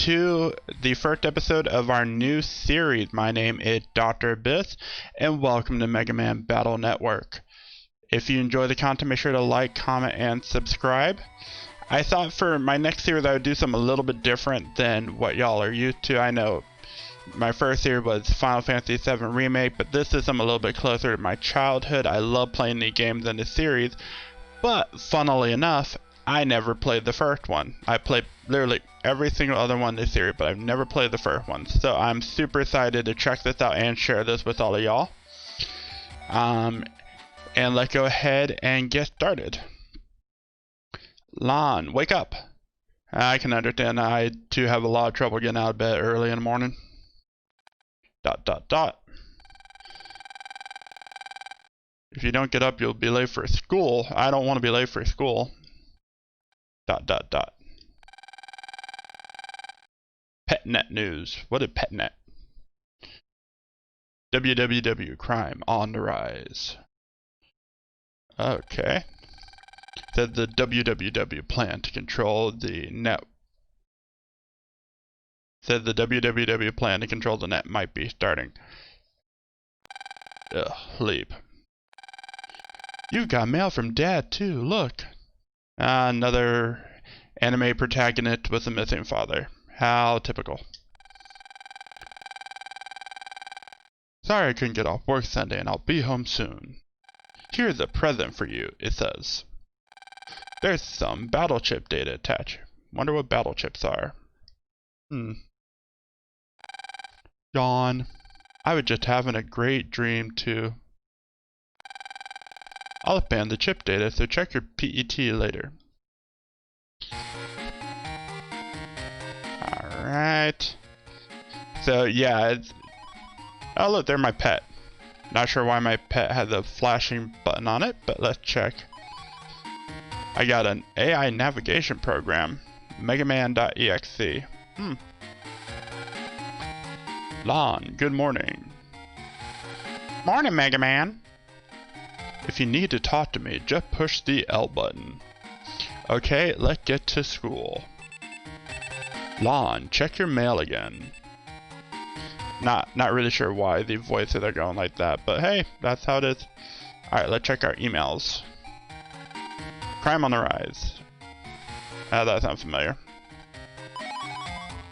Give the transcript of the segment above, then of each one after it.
to the first episode of our new series. My name is Dr. Abyss, and welcome to Mega Man Battle Network. If you enjoy the content, make sure to like, comment, and subscribe. I thought for my next series I would do something a little bit different than what y'all are used to. I know my first series was Final Fantasy VII Remake, but this is something a little bit closer to my childhood. I love playing the games in the series, but funnily enough, I never played the first one. I played literally every single other one in this series, but I've never played the first one. So I'm super excited to check this out and share this with all of y'all. And let's go ahead and get started. Lon, wake up. I can understand I too have a lot of trouble getting out of bed early in the morning. ... If you don't get up, you'll be late for school. I don't want to be late for school. ... Petnet news. What is Petnet? www crime on the rise. Okay. Said the www plan to control the net. Said the www plan to control the net might be starting. Ugh, leap. You've got mail from Dad too, look. Another anime protagonist with a missing father. How typical. Sorry I couldn't get off work Sunday and I'll be home soon. Here's a present for you, it says. There's some battle chip data attached. Wonder what battle chips are. Yawn. I was just having a great dream too. I'll expand the chip data, so check your PET later. Alright. So yeah, it's... Oh look, there's my pet. Not sure why my pet has a flashing button on it, but let's check. I got an AI navigation program. Megaman.exe. Lon, good morning. Morning, Mega Man. If you need to talk to me, just push the L button. Okay, let's get to school. Lon, check your mail again. Not really sure why the voices are going like that, but hey, that's how it is. Alright, let's check our emails. Crime on the rise. That sounds familiar.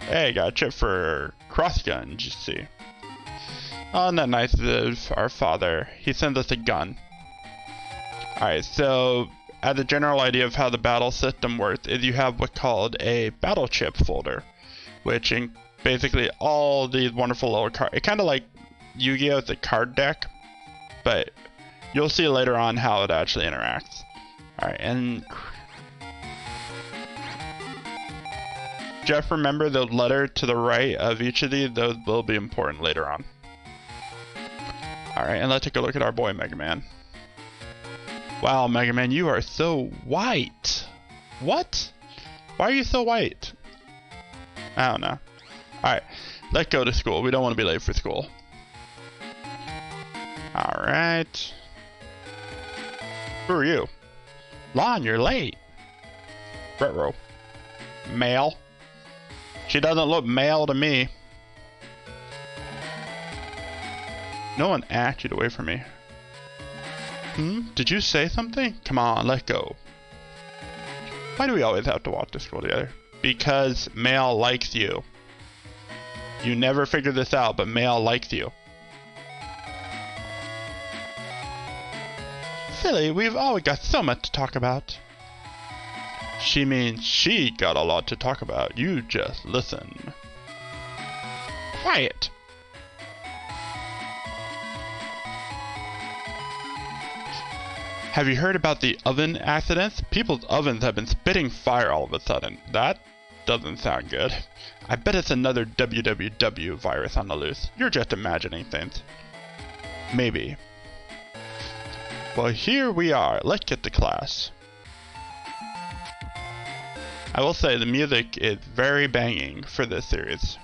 Hey, got a chip for Crossgun, you see. Oh, isn't that nice of our father? He sends us a gun. Alright, so as a general idea of how the battle system works is you have what's called a battle chip folder, which in basically all these wonderful little cards. It's kind of like Yu-Gi-Oh! It's a card deck, but you'll see later on how it actually interacts. Alright, and Jeff, remember the letter to the right of each of these? Those will be important later on. Alright, and let's take a look at our boy Mega Man. Wow, Mega Man, you are so white. What? Why are you so white? I don't know. Alright, let's go to school. We don't want to be late for school. Alright. Who are you? Lon, you're late. Retro. Male. She doesn't look male to me. No one acted away from me. Did you say something? Come on, let's go. Why do we always have to walk to school together? Because Male likes you. You never figured this out, but Male likes you. Silly, we've always got so much to talk about. She means she got a lot to talk about. You just listen. Quiet. Have you heard about the oven accidents? People's ovens have been spitting fire all of a sudden. That doesn't sound good. I bet it's another WWW virus on the loose. You're just imagining things. Maybe. Well, here we are. Let's get to class. I will say the music is very banging for this series.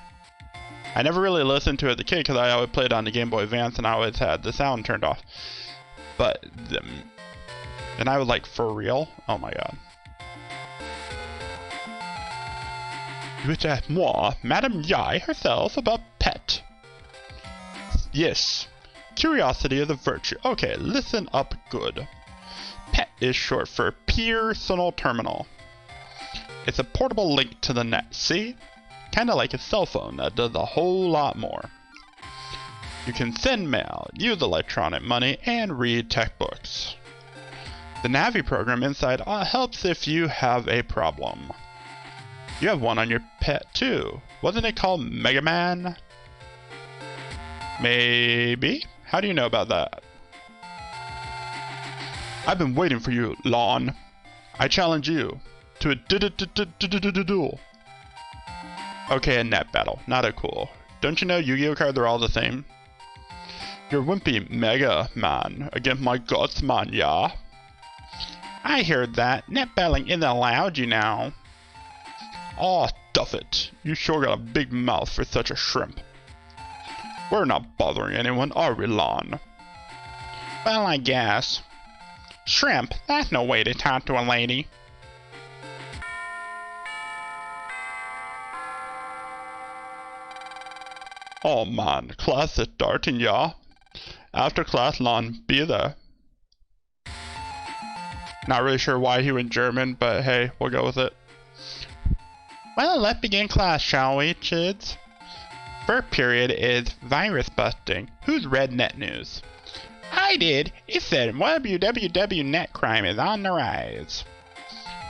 I never really listened to it as a kid because I always played on the Game Boy Advance and I always had the sound turned off. But and I was like, for real? Oh my god. You wish to ask moi, Madame Yai herself, about pet? Yes. Curiosity is a virtue. Okay, listen up good. PET is short for Personal Terminal. It's a portable link to the net, see? Kinda like a cell phone that does a whole lot more. You can send mail, use electronic money, and read tech books. The Navi program inside helps if you have a problem. You have one on your pet too. Wasn't it called Mega Man? Maybe? How do you know about that? I've been waiting for you, Lon. I challenge you to a duel. Okay, a net battle. Not a cool. Don't you know Yu-Gi-Oh cards are all the same? You're wimpy Mega Man against my Guts Man, yeah? I heard that. Net battling isn't allowed, you know. Aw, stuff it. You sure got a big mouth for such a shrimp. We're not bothering anyone, are we, Lon? Well, I guess. Shrimp, that's no way to talk to a lady. Oh man, class is starting, yeah? After class, Lon, be there. Not really sure why he went German, but hey, we'll go with it. Well, let's begin class, shall we, kids? First period is virus busting. Who's read Net News? I did. It said www net crime is on the rise.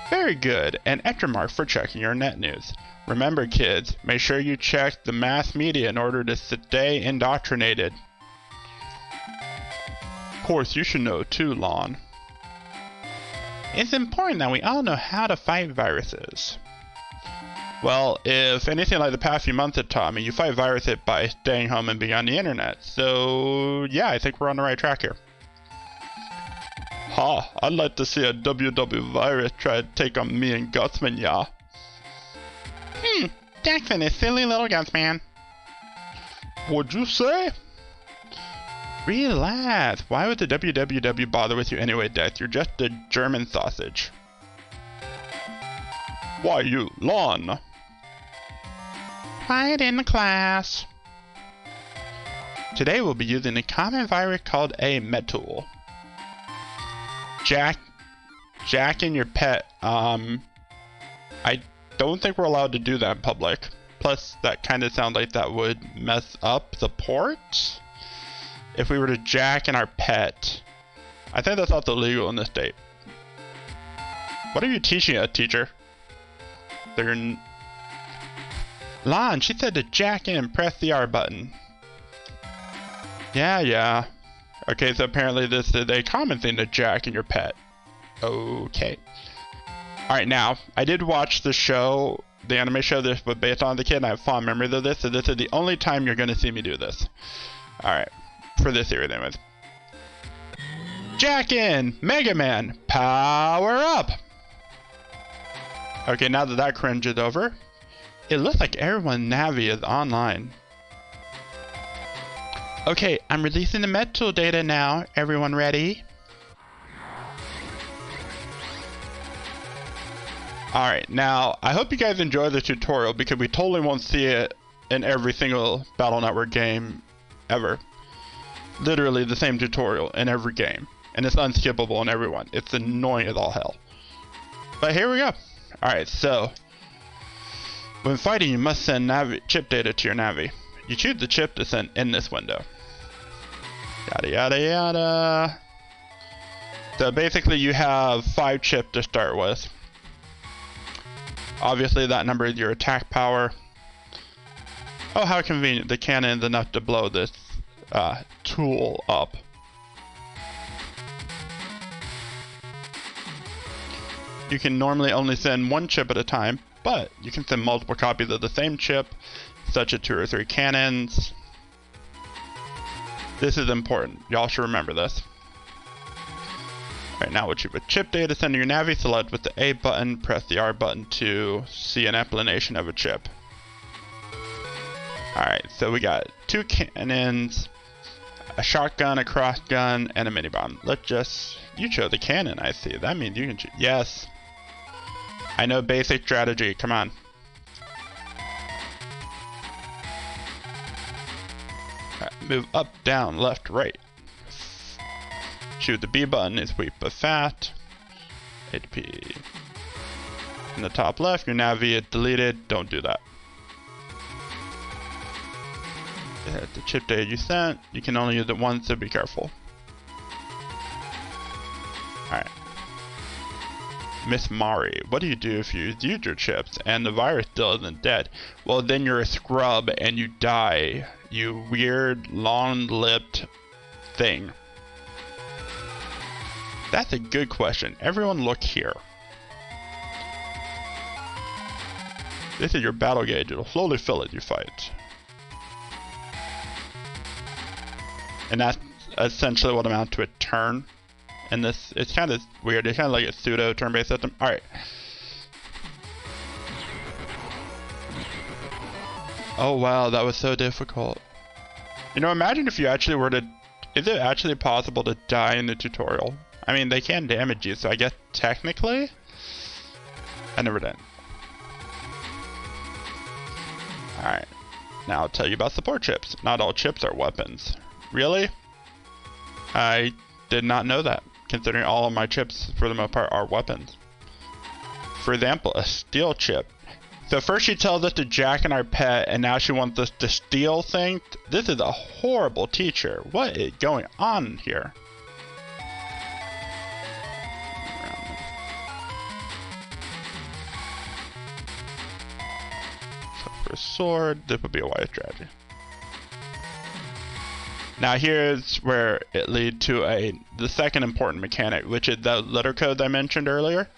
Very good. An extra mark for checking your net news. Remember, kids, make sure you check the mass media in order to stay indoctrinated. Of course, you should know too, Lon. It's important that we all know how to fight viruses. Well, if anything like the past few months have taught me, you fight viruses by staying home and being on the internet. So, yeah, I think we're on the right track here. Ha, I'd like to see a WW virus try to take on me and Gutsman, yeah. Jackson is silly little Gutsman. What'd you say? Relax. Why would the WWW bother with you anyway, Dex? You're just a German sausage. Why you, Lon? Quiet in the class. Today we'll be using a common virus called a Metul. Jack and your pet, I don't think we're allowed to do that in public. Plus, that kind of sounds like that would mess up the port. If we were to jack in our pet, I think that's also illegal in this state. What are you teaching us, teacher? Lon, she said to jack in and press the R button. Yeah. Okay, so apparently this is a common thing to jack in your pet. Okay. Alright, now, I did watch the show, the anime show this was based on the kid, and I have fond memories of this, so this is the only time you're going to see me do this. Alright, for this series anyways. Jack in! Mega Man! Power up! Okay, now that that cringe is over, it looks like everyone in Navi is online. Okay, I'm releasing the Metul data now. Everyone ready? Alright, now, I hope you guys enjoy the tutorial because we totally won't see it in every single Battle Network game ever. Literally the same tutorial in every game. And it's unskippable in every one. It's annoying as all hell. But here we go. Alright, so when fighting, you must send chip data to your Navi. You choose the chip to send in this window. Yada yada yada. So basically you have 5 chips to start with. Obviously that number is your attack power. Oh, how convenient. The cannon is enough to blow this tool up. You can normally only send 1 chip at a time, but you can send multiple copies of the same chip, such as 2 or 3 cannons. This is important. Y'all should remember this. Right now, we'll choose a chip data, send to your Navi, select with the A button, press the R button to see an explanation of a chip. Alright, so we got 2 cannons, a shotgun, a cross gun, and a mini bomb. You chose a cannon, I see. That means you can choose. Yes. I know basic strategy, come on. Move up, down, left, right. Shoot the B button is weak but fat. HP. In the top left, your nav is deleted. Don't do that. The chip data you sent, you can only use it once, so be careful. Alright. Miss Mari, what do you do if you use your chips and the virus still isn't dead? Well, then you're a scrub and you die. You weird, long-lipped thing. That's a good question. Everyone look here. This is your battle gauge. It'll slowly fill as you fight. And that's essentially what amounts to a turn. And this, it's kind of weird. It's kind of like a pseudo turn-based system. Alright. Oh wow, that was so difficult. You know, imagine if you actually were to... Is it actually possible to die in the tutorial? I mean, they can damage you, so I guess technically... I never did. Alright. Now I'll tell you about support chips. Not all chips are weapons. Really? I did not know that, considering all of my chips, for the most part, are weapons. For example, a steel chip. So first she tells us to jack in our pet, and now she wants us to steal things? This is a horrible teacher. What is going on here? So for a sword, this would be a wise strategy. Now here's where it leads to the second important mechanic, which is the letter codes I mentioned earlier.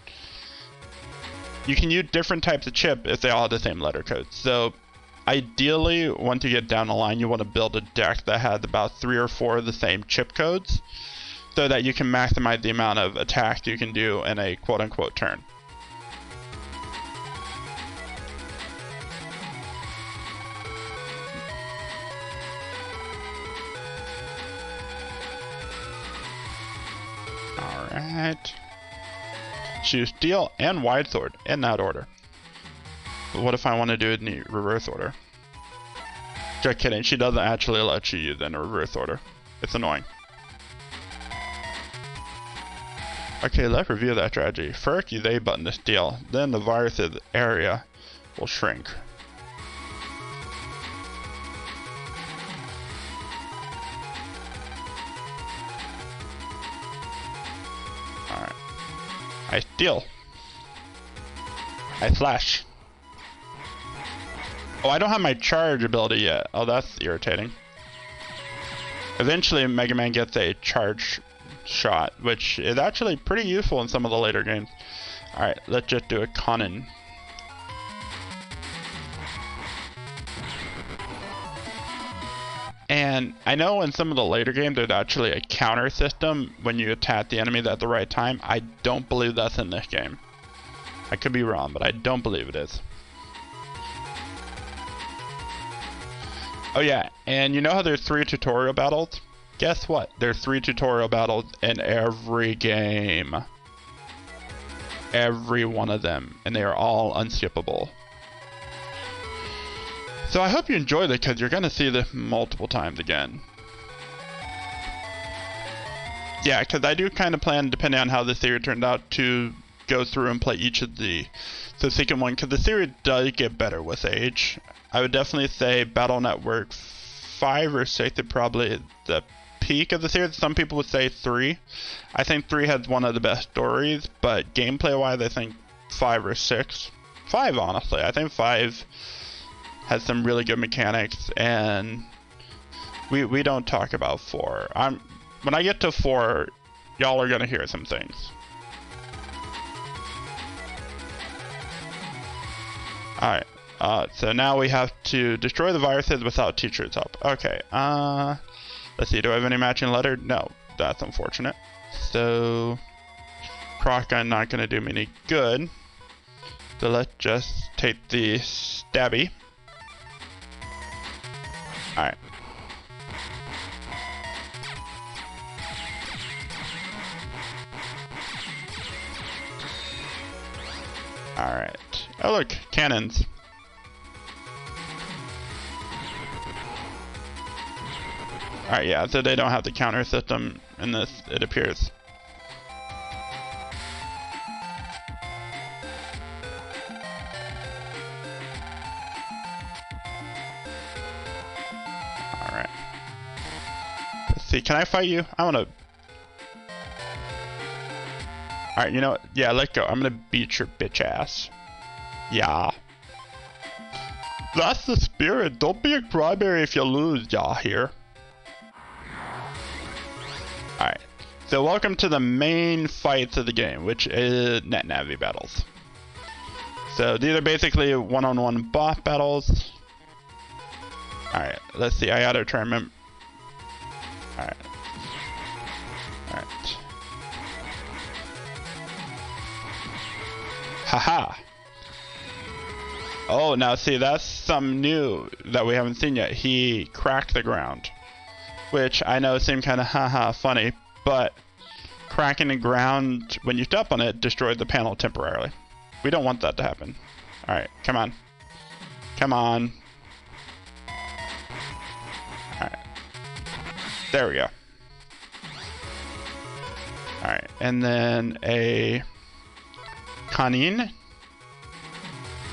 You can use different types of chip if they all have the same letter code. So ideally, once you get down the line, you want to build a deck that has about 3 or 4 of the same chip codes so that you can maximize the amount of attacks you can do in a quote-unquote turn. Alright. Choose steel and wide sword in that order. But what if I want to do it in the reverse order? Just kidding, she doesn't actually let you use it in a reverse order. It's annoying. Okay, let's review that strategy. First, use A button to steal, then the virus's area will shrink. Alright. I steal. I slash. Oh, I don't have my charge ability yet. Oh, that's irritating. Eventually, Mega Man gets a charge shot, which is actually pretty useful in some of the later games. Alright, let's just do a Conan. And I know in some of the later games there's actually a counter system when you attack the enemies at the right time. I don't believe that's in this game. I could be wrong, but I don't believe it is. Oh yeah, and you know how there's 3 tutorial battles? Guess what? There's 3 tutorial battles in every game. Every one of them. And they are all unskippable. So I hope you enjoyed it, because you're going to see this multiple times again. Yeah, because I do kind of plan, depending on how the series turned out, to go through and play each of the second one, because the series does get better with age. I would definitely say Battle Network 5 or 6 is probably the peak of the series. Some people would say 3. I think 3 has one of the best stories, but gameplay wise I think 5 or 6. 5 honestly. I think 5 has some really good mechanics, and we don't talk about 4. When I get to 4, y'all are gonna hear some things. Alright. So now we have to destroy the viruses without teacher's help. Okay, let's see, do I have any matching letter? No, that's unfortunate. So, Croc not gonna do me any good. So let's just take the stabby. Alright. Alright. Oh look, cannons. Alright, yeah, so they don't have the counter system in this, it appears. Alright. Let's see, can I fight you? I wanna... Alright, you know what? Yeah, let go. I'm gonna beat your bitch ass. Yeah. That's the spirit. Don't be a cryberry if you lose, y'all here. Alright. So welcome to the main fights of the game, which is NetNavi battles. So these are basically one-on-one boss battles. Alright, let's see. I gotta try and remember. Alright. Alright. Haha. Oh, now see, that's something new that we haven't seen yet. He cracked the ground. Which I know seemed kind of haha funny, but cracking the ground when you step on it destroyed the panel temporarily. We don't want that to happen. Alright, come on. Come on. Alright. There we go. Alright, and then a Kanin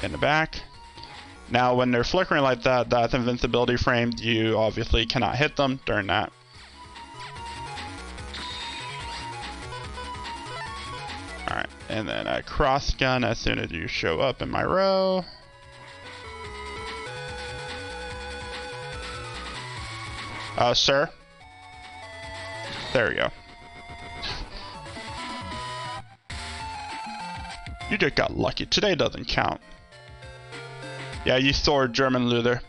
in the back. Now when they're flickering like that, that's invincibility framed. You obviously cannot hit them during that. Alright, and then a cross gun as soon as you show up in my row. Sir? There we go. You just got lucky. Today doesn't count. Yeah, you sword German Luther.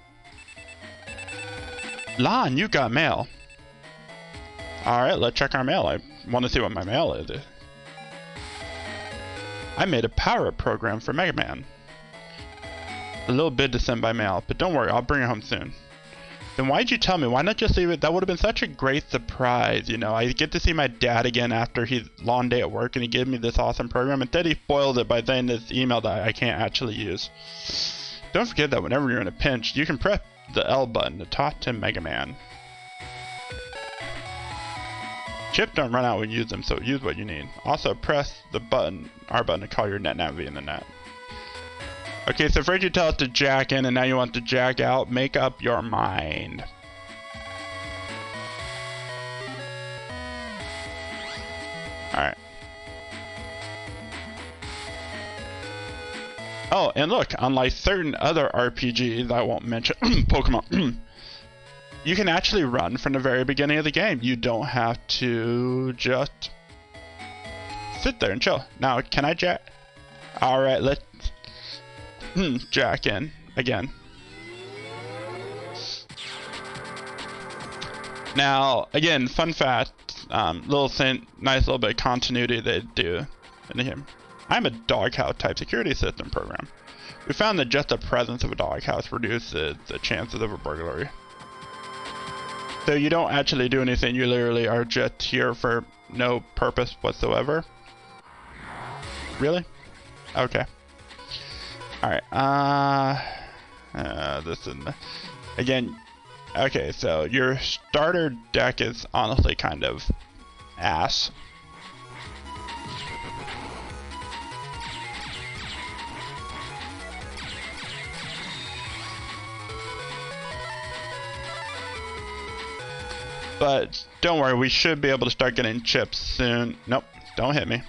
Lon, you got mail. Alright, let's check our mail. I want to see what my mail is. I made a power-up program for Mega Man. A little bit to send by mail, but don't worry, I'll bring it home soon. Then why'd you tell me? Why not just leave it? That would have been such a great surprise, you know. I get to see my dad again after his long day at work and he gave me this awesome program. Instead he spoiled it by saying this email that I can't actually use. Don't forget that whenever you're in a pinch, you can press the L button to talk to Mega Man. Chips don't run out when you use them, so use what you need. Also press the button, R button, to call your NetNavi in the net. Okay, so first you tell us to jack in and now you want to jack out. Make up your mind. Alright. Oh, and look, unlike certain other RPGs I won't mention, Pokemon, you can actually run from the very beginning of the game. You don't have to just sit there and chill. Now, can I jack? Alright, let's jack in again. Now, again, fun fact, little thing, nice little bit of continuity they do in the game. I'm a doghouse type security system program. We found that just the presence of a doghouse reduces the chances of a burglary. So you don't actually do anything, you literally are just here for no purpose whatsoever. Really? Okay. Alright, this is, again, okay, so your starter deck is honestly kind of ass. But don't worry, we should be able to start getting chips soon. Nope, don't hit me.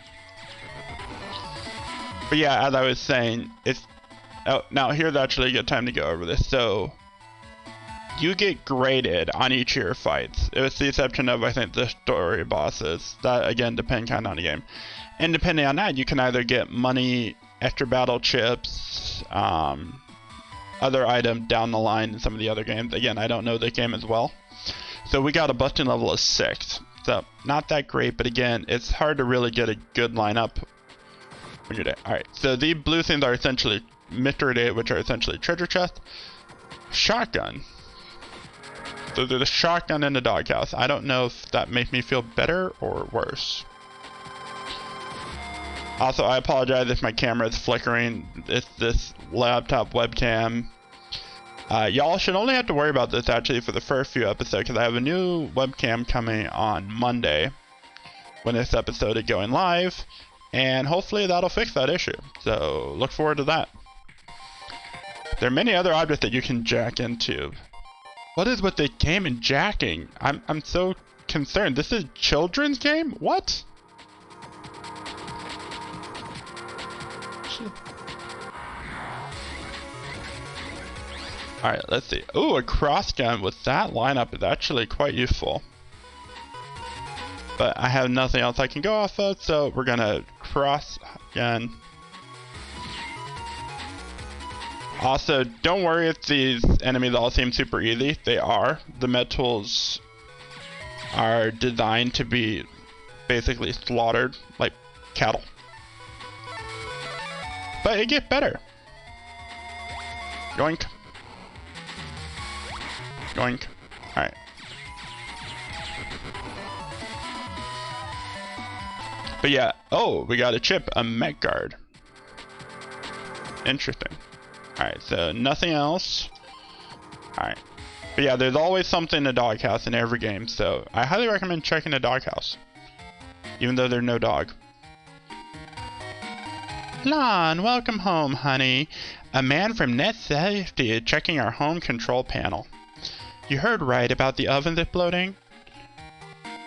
But yeah, as I was saying, it's... Oh, now here's actually a good time to go over this. So, you get graded on each of your fights. With the exception of, I think, the story bosses. That, again, depends kind of on the game. And depending on that, you can either get money, extra battle chips, other items down the line in some of the other games. Again, I don't know the game as well. So we got a busting level of 6. So, not that great, but again, it's hard to really get a good lineup when you're there. Alright, so the blue things are essentially Mithridate, which are essentially treasure chest. Shotgun. So there's a shotgun in the doghouse. I don't know if that makes me feel better or worse. Also, I apologize if my camera is flickering. It's this laptop webcam. Y'all should only have to worry about this actually for the first few episodes, because I have a new webcam coming on Monday when this episode is going live, and hopefully that'll fix that issue. So look forward to that. There are many other objects that you can jack into. What is with the game and jacking? I'm so concerned. This is a children's game? What? Alright, let's see. Ooh, a cross gun with that lineup is actually quite useful. But I have nothing else I can go off of, so we're gonna cross gun. Also, don't worry if these enemies all seem super easy. They are. The metals are designed to be basically slaughtered like cattle. But it gets better. Yoink. Yoink. Alright. But yeah, oh, we got a chip, a mech guard. Interesting. Alright, so nothing else. Alright. But yeah, there's always something in the doghouse in every game, so I highly recommend checking the doghouse. Even though there's no dog. Lon, welcome home, honey. A man from Net Safety is checking our home control panel. You heard right about the ovens exploding?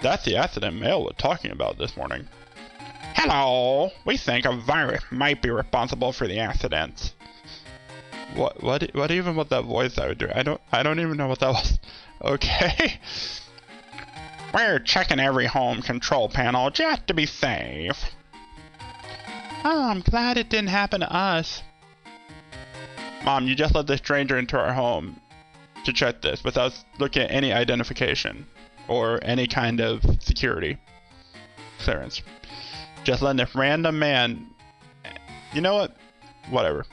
That's the accident Mail was talking about this morning. Hello! We think a virus might be responsible for the accident. What even was that voice I would do? I don't even know what that was. Okay. We're checking every home control panel just to be safe. Oh, I'm glad it didn't happen to us. Mom, you just let this stranger into our home to check this without looking at any identification or any kind of security clearance. Just letting this random man... You know what? Whatever.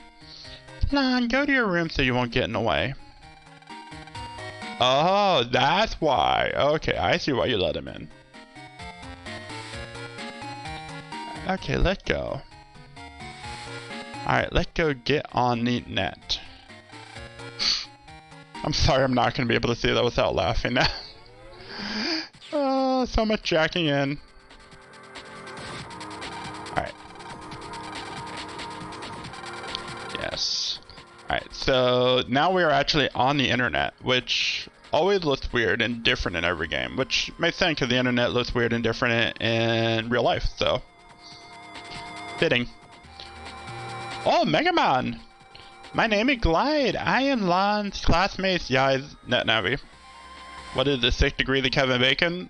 Lon, go to your room so you won't get in the way. Oh, that's why. Okay, I see why you let him in. Okay, let go. Alright, let's go get on the net. I'm sorry, I'm not going to be able to see that without laughing now. Oh, so much jacking in. Alright. Yes. Alright, so now we are actually on the internet, which always looks weird and different in every game, which makes sense because the internet looks weird and different in real life, so. Fitting. Oh, Mega Man! My name is Glide. I am Lon's classmate's Yai's NetNavi. What is the 6 degrees of Kevin Bacon?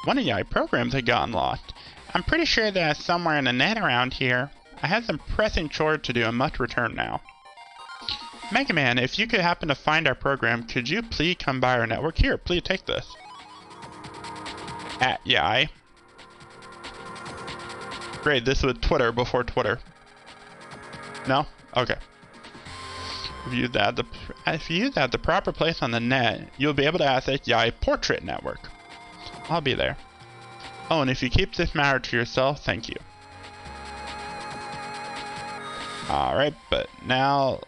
One of Yai programs had gotten lost. I'm pretty sure that it's somewhere in the net around here. I have some pressing chores to do and must return now. Mega Man, if you could happen to find our program, could you please come by our network? Here, please take this. At Yai. Great, this was Twitter before Twitter. No? Okay. If you use that the proper place on the net, you'll be able to access Yai Portrait Network. I'll be there. Oh, and if you keep this matter to yourself, thank you. Alright, but now...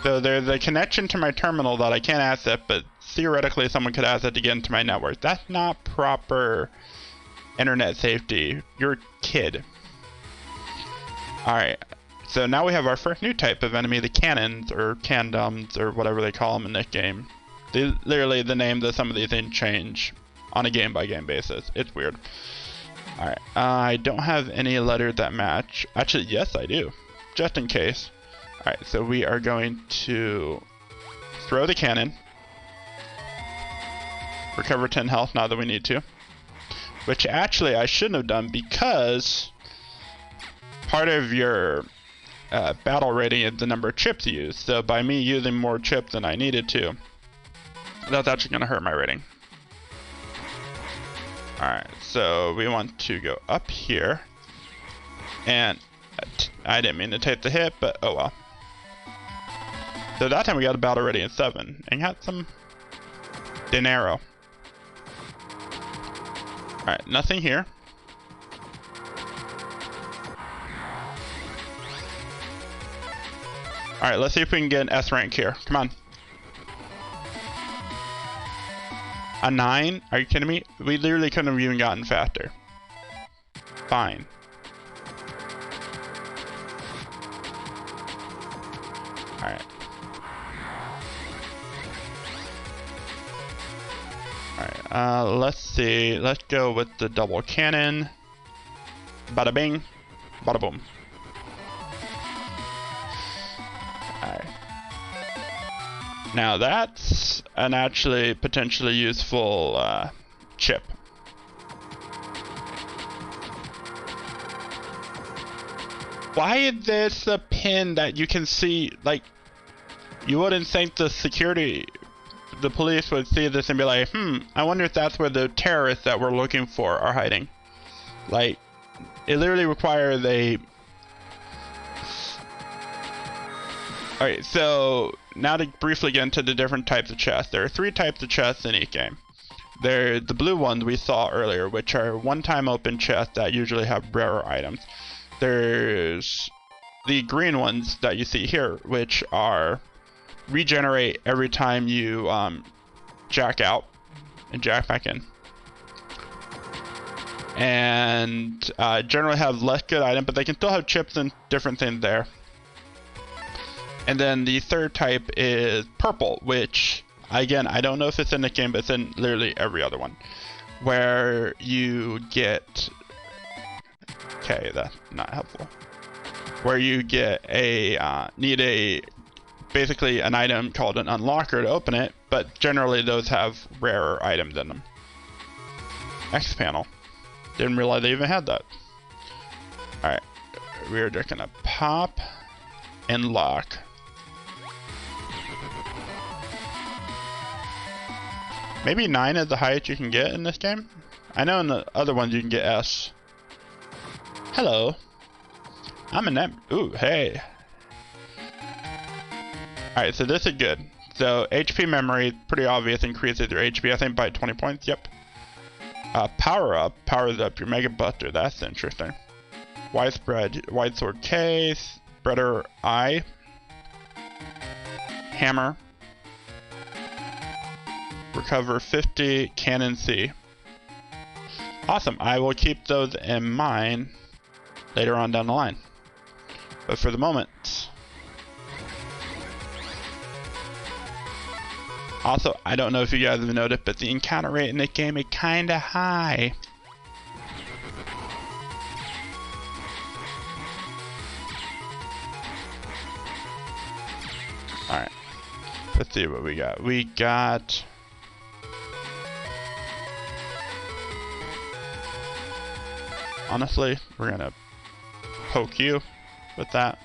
So there's a connection to my terminal that I can't access, but theoretically someone could access to get into my network. That's not proper internet safety. You're a kid. Alright, so now we have our first new type of enemy, the cannons, or candums, or whatever they call them in this game. Literally, the names of some of these things change on a game-by-game basis. It's weird. Alright, I don't have any letters that match. Actually, yes, I do. Just in case. Alright, so we are going to throw the cannon. Recover 10 health now that we need to. Which actually I shouldn't have done because part of your battle rating is the number of chips you use. So by me using more chips than I needed to, that's actually going to hurt my rating. Alright, so we want to go up here. And I didn't mean to take the hit, but oh well. So that time we got a battle rating of 7 and got some dinero. Alright, nothing here. Alright, let's see if we can get an S rank here. Come on. A 9? Are you kidding me? We literally couldn't have even gotten faster. Fine. Alright. Alright, let's see. Let's go with the double cannon. Bada bing. Bada boom. Alright. Now that's an actually potentially useful chip. Why is this a pin that you can see? Like, you wouldn't think the police would see this and be like, I wonder if that's where the terrorists that we're looking for are hiding. Like, it literally requires a... Alright, so now to briefly get into the different types of chests. There are 3 types of chests in each game. They're the blue ones we saw earlier, which are one-time open chests that usually have rarer items. There's the green ones that you see here, which are regenerate every time you jack out and jack back in. And generally have less good items, but they can still have chips and different things there. And then the third type is purple, which, again, I don't know if it's in the game, but it's in literally every other one. Where you get... Okay, that's not helpful. Where you get a... basically an item called an unlocker to open it, but generally those have rarer items in them. X panel. Didn't realize they even had that. Alright, we're just gonna pop and lock. Maybe 9 is the highest you can get in this game? I know in the other ones you can get S. Hello. I'm in that. Ooh, hey. Alright, so this is good. So HP memory, pretty obvious, increases your HP, I think by 20 points, yep. Power up, powers up your Mega Buster, that's interesting. Wide Sword K, Spreader I, Hammer, Recover 50, Cannon C. Awesome, I will keep those in mind later on down the line. But for the moment... Also, I don't know if you guys have noticed, but the encounter rate in this game is kinda high. Alright. Let's see what we got. We got... Honestly, we're gonna poke you with that.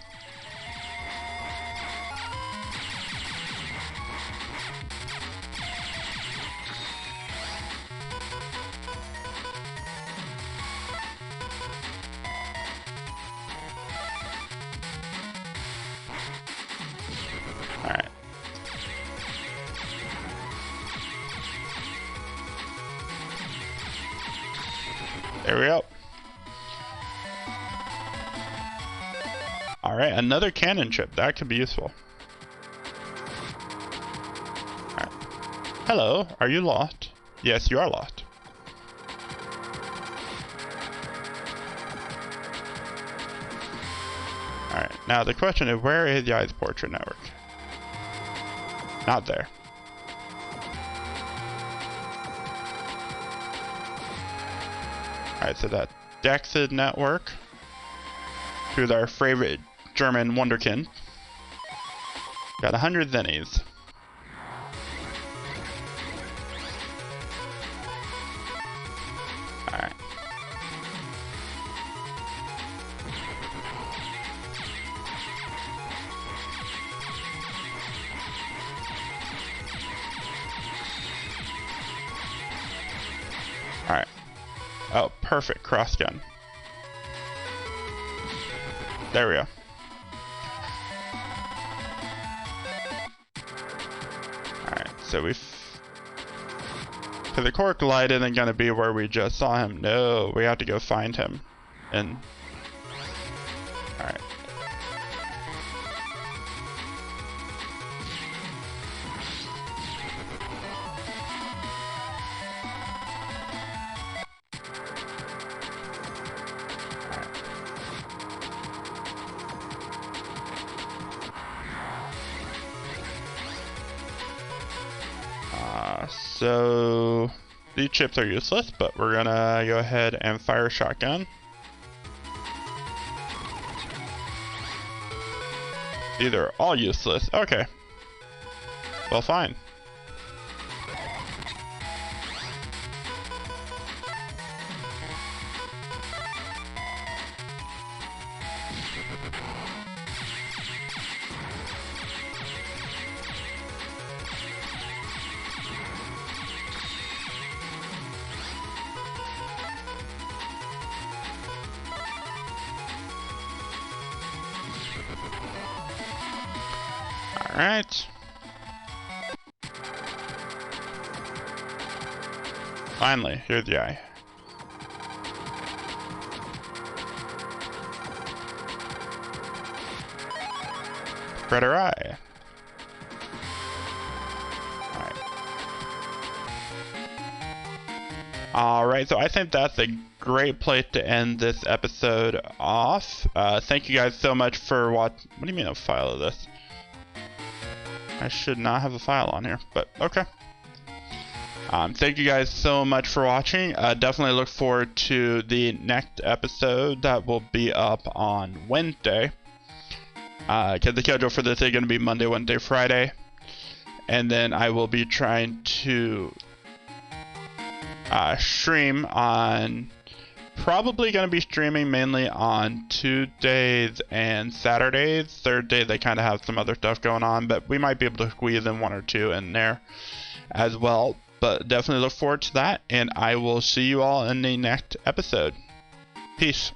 Alright. There we go. Alright, another cannon chip. That could be useful. Alright. Hello, are you lost? Yes, you are lost. Alright, now the question is, where is the Ice Portrait Network? Not there. Alright, so that Dexid Network, who's our favorite German wonderkind. Got 100 zennies. Alright. Alright. Oh, perfect. Cross gun. There we go. Alright, so so the Cork Light isn't gonna be where we just saw him. No, we have to go find him. And... Alright. So these chips are useless, but we're gonna go ahead and fire a shotgun. These are all useless. Okay. Well, fine. Alright. Finally, here's the eye. Spread her eye. Alright, so I think that's a great place to end this episode off. Thank you guys so much for watching. What do you mean a file of this? I should not have a file on here, but okay. Thank you guys so much for watching. Definitely look forward to the next episode that will be up on Wednesday. Because the schedule for this is going to be Monday, Wednesday, Friday. And then I will be trying to stream on... Probably going to be streaming mainly on Tuesdays and Saturdays. Thursdays they kind of have some other stuff going on, but we might be able to squeeze in one or two in there as well. But definitely look forward to that, and I will see you all in the next episode. Peace.